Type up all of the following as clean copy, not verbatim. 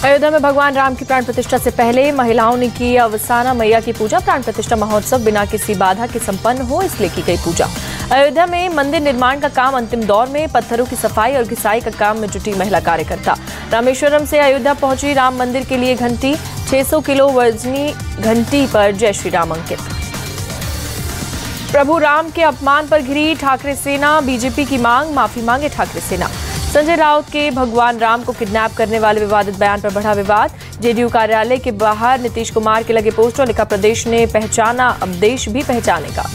अयोध्या में भगवान राम की प्राण प्रतिष्ठा से पहले महिलाओं ने की अवसाना मैया की पूजा। प्राण प्रतिष्ठा महोत्सव बिना किसी बाधा के संपन्न हो, इसलिए की गई पूजा। अयोध्या में मंदिर निर्माण का काम अंतिम दौर में। पत्थरों की सफाई और घिसाई का काम में जुटी महिला कार्यकर्ता। रामेश्वरम से अयोध्या पहुंची राम मंदिर के लिए घंटी। 600 किलो वजनी घंटी पर जय श्री राम अंकित। प्रभु राम के अपमान पर घिरी ठाकरे सेना। बीजेपी की मांग, माफी मांगे ठाकरे सेना। संजय राउत के भगवान राम को किडनैप करने वाले विवादित बयान पर बढ़ा विवाद। जेडीयू कार्यालय के बाहर नीतीश कुमार के लगे पोस्टर, लिखा प्रदेश ने पहचाना, अब देश भी पहचानेगा।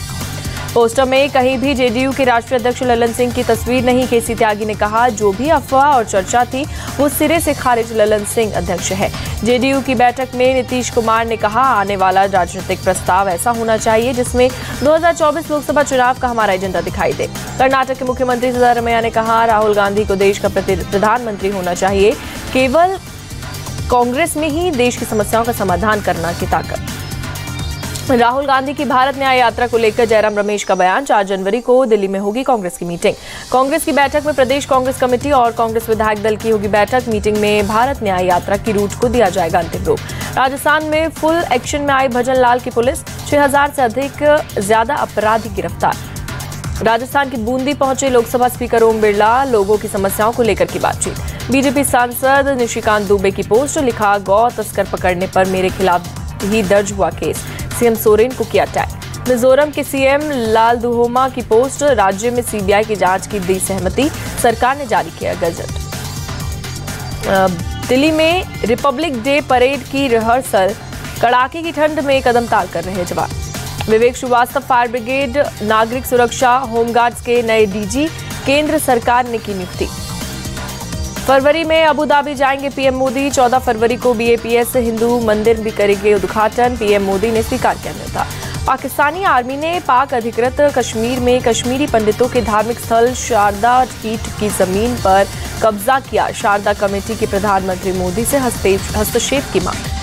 पोस्टर में कहीं भी जेडीयू के राष्ट्रीय अध्यक्ष ललन सिंह की तस्वीर नहीं। केसी त्यागी ने कहा, जो भी अफवाह और चर्चा थी वो सिरे से खारिज, ललन सिंह अध्यक्ष है। जेडीयू की बैठक में नीतीश कुमार ने कहा, आने वाला राजनीतिक प्रस्ताव ऐसा होना चाहिए जिसमें 2024 लोकसभा चुनाव का हमारा एजेंडा दिखाई दे। कर्नाटक के मुख्यमंत्री सिद्धारमैया ने कहा, राहुल गांधी को देश का प्रधानमंत्री होना चाहिए। केवल कांग्रेस में ही देश की समस्याओं का समाधान करना की ताकत। राहुल गांधी की भारत न्याय यात्रा को लेकर जयराम रमेश का बयान। 4 जनवरी को दिल्ली में होगी कांग्रेस की मीटिंग। कांग्रेस की बैठक में प्रदेश कांग्रेस कमेटी और कांग्रेस विधायक दल की होगी बैठक। मीटिंग में भारत न्याय यात्रा की रूट को दिया जाएगा अंतिम रूप। राजस्थान में फुल एक्शन में आई भजन लाल की पुलिस। 6000 से अधिक ज्यादा अपराधी गिरफ्तार। राजस्थान की बूंदी पहुंचे लोकसभा स्पीकर ओम बिरला। लोगों की समस्याओं को लेकर की बातचीत। बीजेपी सांसद निशिकांत दुबे की पोस्ट, लिखा, गौ तस्कर पकड़ने पर मेरे खिलाफ ही दर्ज हुआ केस। सीएम सोरेन को किया टैग। मिजोरम के सीएम लाल दुहोमा की पोस्ट, राज्य में सीबीआई की जांच की दी सहमति, सरकार ने जारी किया गजट। दिल्ली में रिपब्लिक डे परेड की रिहर्सल। कड़ाके की ठंड में कदम ताल कर रहे जवान। विवेक श्रीवास्तव फायर ब्रिगेड नागरिक सुरक्षा होमगार्ड्स के नए डीजी। केंद्र सरकार ने की नियुक्ति। फरवरी में अबू धाबी जाएंगे पीएम मोदी। 14 फरवरी को बीएपीएस हिंदू मंदिर भी करेंगे उद्घाटन। पीएम मोदी ने स्वीकार किया न्योता। पाकिस्तानी आर्मी ने पाक अधिकृत कश्मीर में कश्मीरी पंडितों के धार्मिक स्थल शारदा पीठ की जमीन पर कब्जा किया। शारदा कमेटी के प्रधानमंत्री मोदी से हस्तक्षेप की मांग।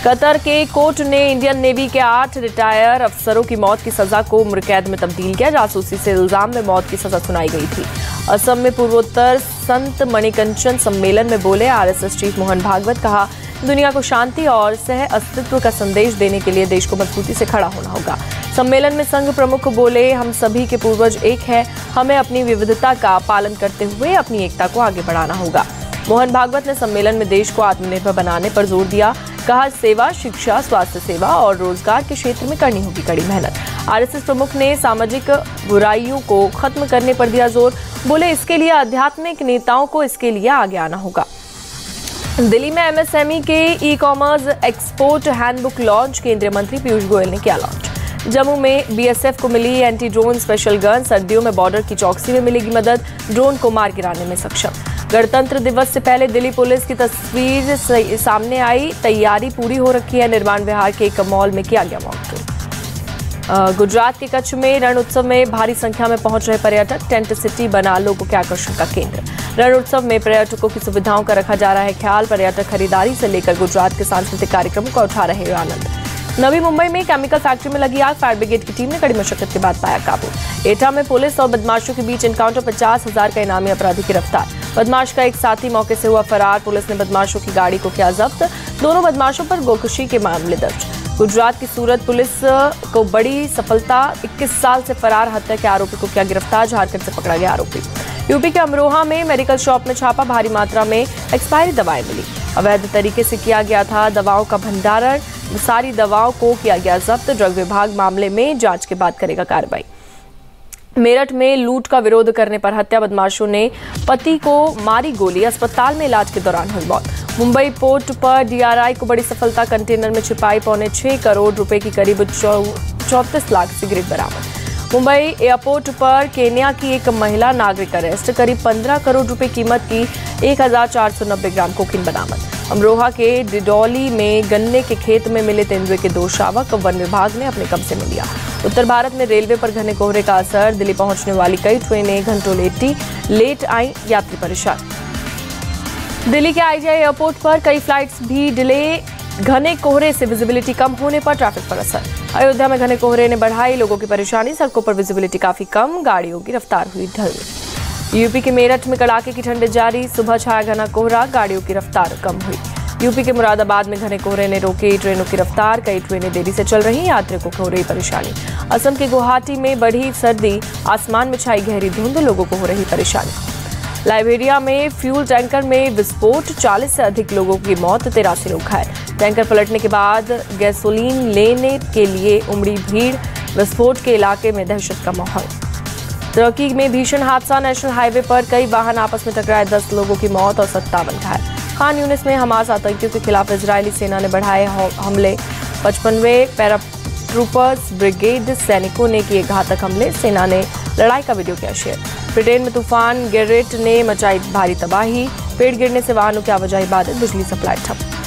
कतर के कोर्ट ने इंडियन नेवी के 8 रिटायर अफसरों की मौत की सजा को उम्र कैद में तब्दील किया। जासूसी से इल्जाम में मौत की सजा सुनाई गई थी। असम में पूर्वोत्तर संत मणिकंचन सम्मेलन में बोले आरएसएस चीफ मोहन भागवत। कहा, दुनिया को शांति और सह अस्तित्व का संदेश देने के लिए देश को मजबूती से खड़ा होना होगा। सम्मेलन में संघ प्रमुख बोले, हम सभी के पूर्वज एक है, हमें अपनी विविधता का पालन करते हुए अपनी एकता को आगे बढ़ाना होगा। मोहन भागवत ने सम्मेलन में देश को आत्मनिर्भर बनाने पर जोर दिया। कहा, सेवा, शिक्षा, स्वास्थ्य सेवा और रोजगार के क्षेत्र में करनी होगी कड़ी मेहनत। आरएसएस प्रमुख ने सामाजिक बुराइयों को खत्म करने पर दिया जोर। बोले, इसके लिए आध्यात्मिक नेताओं को इसके लिए आगे आना होगा। दिल्ली में एमएसएमई के e commerce export handbook launch. केंद्रीय मंत्री पीयूष गोयल ने किया लॉन्च। जम्मू में बीएसएफ को मिली एंटी ड्रोन स्पेशल गन। सर्दियों में बॉर्डर की चौकसी में मिलेगी मदद। ड्रोन को मार गिराने में सक्षम। गणतंत्र दिवस से पहले दिल्ली पुलिस की तस्वीर सामने आई। तैयारी पूरी हो रखी है। निर्माण विहार के एक मॉल में किया गया मॉकड्रिल। गुजरात के कच्छ में रण उत्सव में भारी संख्या में पहुंच रहे पर्यटक। टेंट सिटी बना लोगों के आकर्षण का केंद्र। रण उत्सव में पर्यटकों की सुविधाओं का रखा जा रहा है ख्याल। पर्यटक खरीदारी से लेकर गुजरात के सांस्कृतिक कार्यक्रमों का उठा रहे आनंद। नवी मुंबई में केमिकल फैक्ट्री में लगी आग। फायर ब्रिगेड की टीम ने कड़ी मशक्कत के बाद पाया काबू। एटा में पुलिस और बदमाशों के बीच एनकाउंटर। 50,000 का इनामी अपराधी गिरफ्तार। बदमाश का एक साथी मौके से हुआ फरार। पुलिस ने बदमाशों की गाड़ी को किया जब्त। दोनों बदमाशों पर गोकशी के मामले दर्ज। गुजरात की सूरत पुलिस को बड़ी सफलता। 21 साल से फरार हत्या के आरोपी को किया गिरफ्तार। झारखंड से पकड़ा गया आरोपी। यूपी के अमरोहा में मेडिकल शॉप में छापा। भारी मात्रा में एक्सपायरी दवाएं मिली। अवैध तरीके से किया गया था दवाओं का भंडारण। सारी दवाओं को किया गया जब्त। ड्रग विभाग मामले में जांच के बाद करेगा कार्रवाई। मेरठ में लूट का विरोध करने पर हत्या। बदमाशों ने पति को मारी गोली। अस्पताल में इलाज के दौरान हुई मौत। मुंबई पोर्ट पर डीआरआई को बड़ी सफलता। कंटेनर में छिपाई 6.25 करोड़ रुपए की करीब 34 लाख सिगरेट बरामद। मुंबई एयरपोर्ट पर केन्या की एक महिला नागरिक अरेस्ट। करीब 15 करोड़ रुपए कीमत की 1490 ग्राम कोकीन बरामद। अमरोहा के डिडौली में गन्ने के खेत में मिले तेंदुए के 2 शावक वन विभाग ने अपने कब्जे में लिया। उत्तर भारत में रेलवे पर घने कोहरे का असर। दिल्ली पहुंचने वाली कई ट्रेनें घंटों लेट आई। यात्री परेशान। दिल्ली के आईजीआई एयरपोर्ट पर कई फ्लाइट्स भी डिले। घने कोहरे से विजिबिलिटी कम होने पर ट्रैफिक पर असर। अयोध्या में घने कोहरे ने बढ़ाई लोगों की परेशानी। सड़कों पर विजिबिलिटी काफी कम। गाड़ियों की रफ्तार हुई ढल। यूपी के मेरठ में कड़ाके की ठंड जारी। सुबह छाया घना कोहरा। गाड़ियों की रफ्तार कम हुई। यूपी के मुरादाबाद में घने कोहरे ने रोकी ट्रेनों की रफ्तार, कई ट्रेनें देरी से चल रही, यात्रियों को हो रही परेशानी। असम के गुवाहाटी में बढ़ी सर्दी, आसमान में छाई गहरी धुंध, लोगों को हो रही परेशानी। लाइबेरिया में फ्यूल टैंकर में विस्फोट, 40 से अधिक लोगों की मौत, 83 लोग घायल। टैंकर पलटने के बाद गैसोलीन लेने के लिए उमड़ी भीड़, विस्फोट के इलाके में दहशत का माहौल। तुर्की में भीषण हादसा, नेशनल हाईवे पर कई वाहन आपस में टकराए, 10 लोगों की मौत और 57 घायल। खान यूनिस में हमास आतंकियों के खिलाफ इजरायली सेना ने बढ़ाए हमले, 55वें पैराट्रूपर्स ब्रिगेड सैनिकों ने किए घातक हमले, सेना ने लड़ाई का वीडियो किया शेयर। ब्रिटेन में तूफान गेरेट ने मचाई भारी तबाही, पेड़ गिरने से वाहनों की आवाजाही बाधित, बिजली सप्लाई ठप।